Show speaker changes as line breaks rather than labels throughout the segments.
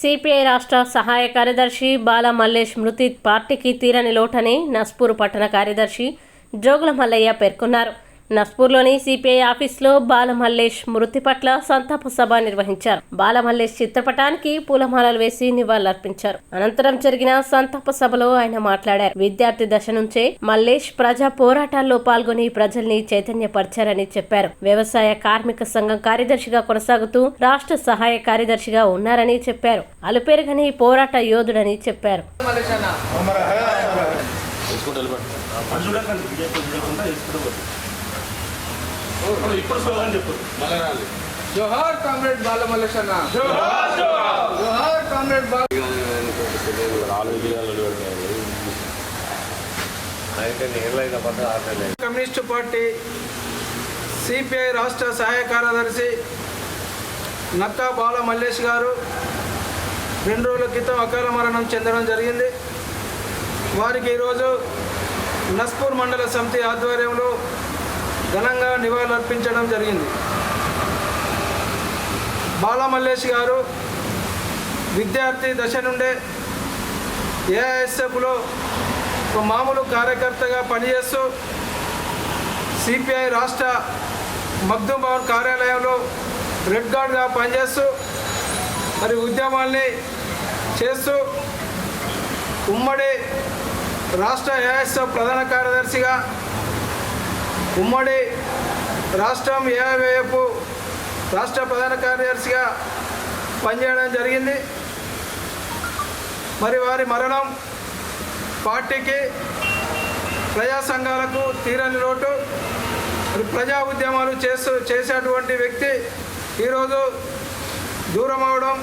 CPI రాష్ట్ర సహాయ కార్యదర్శి బాల మల్లేష్ మృతి పార్టీకి తీరని లోటని నస్పూర్ పట్టణ కార్యదర్శి జోగుల మల్లయ్య పేర్కొన్నారు. నస్పూర్లోని సిపిఐ ఆఫీసులో బాల మల్లేష్ మృతి పట్ల సంతాప సభ నిర్వహించారు. బాల మల్లేష్ చిత్రపటానికి పూలమాలలు వేసి నివాళులర్పించారు. అనంతరం జరిగిన సంతాప సభలో ఆయన మాట్లాడారు. విద్యార్థి దశ నుంచే మల్లేష్ ప్రజా పోరాటాల్లో పాల్గొని ప్రజల్ని చైతన్యపరిచారని చెప్పారు. వ్యవసాయ కార్మిక సంఘం కార్యదర్శిగా కొనసాగుతూ రాష్ట్ర సహాయ కార్యదర్శిగా ఉన్నారని చెప్పారు. అలుపెరగని పోరాట యోధుడని చెప్పారు.
జోహార్ కామ్రేడ్ బాల మల్లేష్ అన్న, జోహార్ జోహార్ జోహార్ కామ్రేడ్ బాల. కమ్యూనిస్టు పార్టీ సిపిఐ రాష్ట్ర సహాయ కార్యదర్శి నక్కా బాల మల్లేష్ గారు 2 రోజుల క్రితం అకాల మరణం చెందడం జరిగింది. వారికి ఈరోజు నస్పూర్ మండల సమితి ఆధ్వర్యంలో ఘనంగా నివాళులర్పించడం జరిగింది. బాల మల్లేష్ గారు విద్యార్థి దశ నుండే ఏఐఎస్ఎఫ్లో ఒక మామూలు కార్యకర్తగా పనిచేస్తూ సిపిఐ రాష్ట్ర మగ్దూమ్ భవన్ కార్యాలయంలో రెడ్ గార్డ్గా పనిచేస్తూ మరి ఉద్యమాల్ని చేస్తూ ఉమ్మడి రాష్ట్ర ఏఐఎస్ఎఫ్ ప్రధాన కార్యదర్శిగా, ఉమ్మడి రాష్ట్రం ఏఐవైఎఫ్ రాష్ట్ర ప్రధాన కార్యదర్శిగా పనిచేయడం జరిగింది. మరి వారి మరణం పార్టీకి, ప్రజా సంఘాలకు తీరని లోటు. మరి ప్రజా ఉద్యమాలు చేసేటువంటి వ్యక్తి ఈరోజు దూరం అవడం,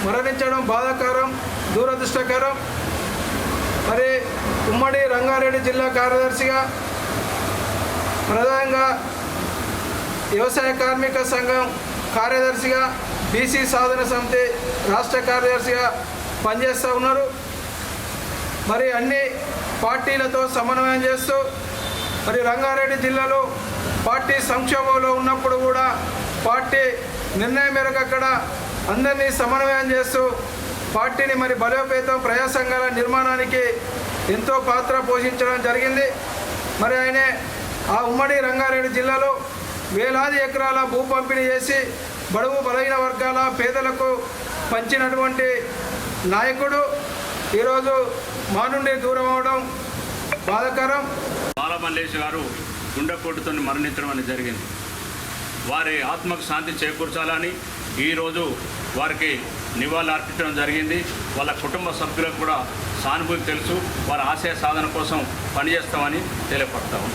మరణించడం బాధాకరం, దురదృష్టకరం. మరి ఉమ్మడి రంగారెడ్డి జిల్లా కార్యదర్శిగా, ప్రధానంగా వ్యవసాయ కార్మిక సంఘం కార్యదర్శిగా, బీసీ సాధన సమితి రాష్ట్ర కార్యదర్శిగా పనిచేస్తూ ఉన్నారు. మరి అన్ని పార్టీలతో సమన్వయం చేస్తూ మరి రంగారెడ్డి జిల్లాలో పార్టీ సంక్షోభంలో ఉన్నప్పుడు కూడా పార్టీ నిర్ణయం మేరకు అక్కడ అందరినీ సమన్వయం చేస్తూ పార్టీని మరి బలోపేతం, ప్రజా సంఘాల నిర్మాణానికి ఎంతో పాత్ర పోషించడం జరిగింది. మరి ఆయన ఆ ఉమ్మడి రంగారెడ్డి జిల్లాలో వేలాది ఎకరాల భూ పంపిణీ చేసి బడుగు బలహీన వర్గాల పేదలకు పంచినటువంటి నాయకుడు ఈరోజు మా నుండి దూరం అవడం బాధాకరం.
బాల మల్లేష్ గారు గుండెపోటుతో మరణించడం అనేది జరిగింది. వారి ఆత్మకు శాంతి చేకూర్చాలని ఈరోజు వారికి నివాళులు అర్పించడం జరిగింది. వాళ్ళ కుటుంబ సభ్యులకు కూడా సానుభూతి తెలుసు. వారి ఆశయ సాధన కోసం పనిచేస్తామని తెలియపడతాము.